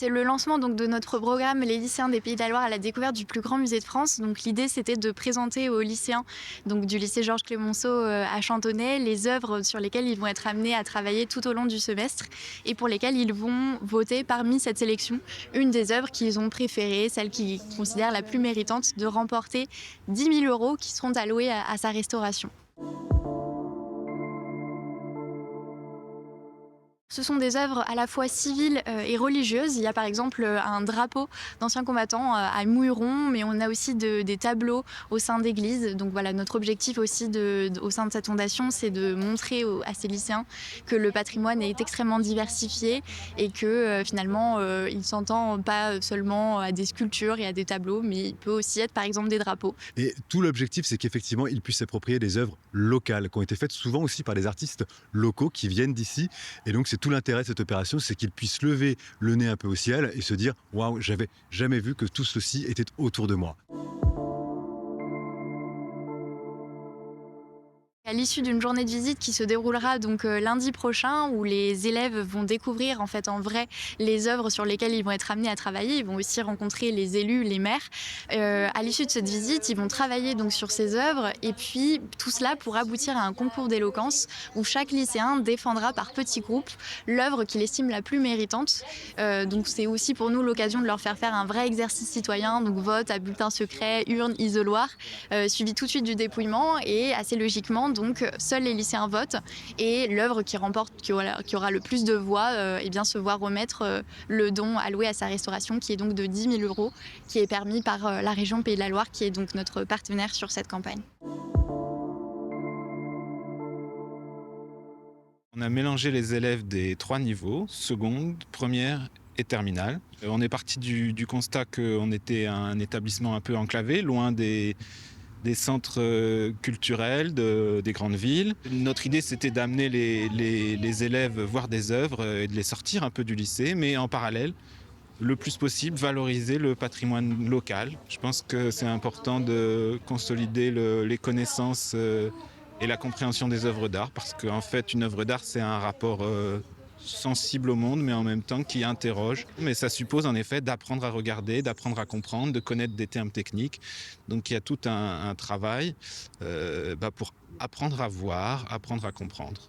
C'est le lancement donc de notre programme Les lycéens des Pays de la Loire à la découverte du plus grand musée de France. Donc l'idée c'était de présenter aux lycéens donc du lycée Georges Clémenceau à Chantonnay les œuvres sur lesquelles ils vont être amenés à travailler tout au long du semestre et pour lesquelles ils vont voter parmi cette sélection une des œuvres qu'ils ont préférées, celle qu'ils considèrent la plus méritante de remporter 10 000 euros qui seront alloués à sa restauration. Ce sont des œuvres à la fois civiles et religieuses. Il y a par exemple un drapeau d'anciens combattants à Mouilleron, mais on a aussi des tableaux au sein d'églises. Donc voilà, notre objectif aussi au sein de cette fondation, c'est de montrer à ces lycéens que le patrimoine est extrêmement diversifié et que finalement, il ne s'entend pas seulement à des sculptures et à des tableaux, mais il peut aussi être par exemple des drapeaux. Et tout l'objectif, c'est qu'effectivement, ils puissent s'approprier des œuvres locales, qui ont été faites souvent aussi par des artistes locaux qui viennent d'ici. Et donc, c'est tout l'intérêt de cette opération, c'est qu'ils puissent lever le nez un peu au ciel et se dire « Waouh, j'avais jamais vu que tout ceci était autour de moi ». À l'issue d'une journée de visite qui se déroulera donc lundi prochain, où les élèves vont découvrir en fait en vrai les œuvres sur lesquelles ils vont être amenés à travailler. Ils vont aussi rencontrer les élus, les maires. À l'issue de cette visite, ils vont travailler donc sur ces œuvres et puis tout cela pour aboutir à un concours d'éloquence où chaque lycéen défendra par petits groupes l'œuvre qu'il estime la plus méritante. Donc c'est aussi pour nous l'occasion de leur faire un vrai exercice citoyen, donc vote à bulletin secret, urne, isoloir, suivi tout de suite du dépouillement et assez logiquement donc seuls les lycéens votent et l'œuvre qui aura le plus de voix eh bien, se voit remettre le don alloué à sa restauration qui est donc de 10 000 euros qui est permis par la région Pays de la Loire qui est donc notre partenaire sur cette campagne. On a mélangé les élèves des 3 niveaux, seconde, première et terminale. On est parti du constat qu'on était un établissement un peu enclavé, loin des centres culturels des grandes villes. Notre idée, c'était d'amener les élèves voir des œuvres et de les sortir un peu du lycée, mais en parallèle, le plus possible, valoriser le patrimoine local. Je pense que c'est important de consolider les connaissances et la compréhension des œuvres d'art, parce qu'en fait, une œuvre d'art, c'est un rapport sensible au monde, mais en même temps qui interroge. Mais ça suppose en effet d'apprendre à regarder, d'apprendre à comprendre, de connaître des termes techniques. Donc il y a tout un travail pour apprendre à voir, apprendre à comprendre.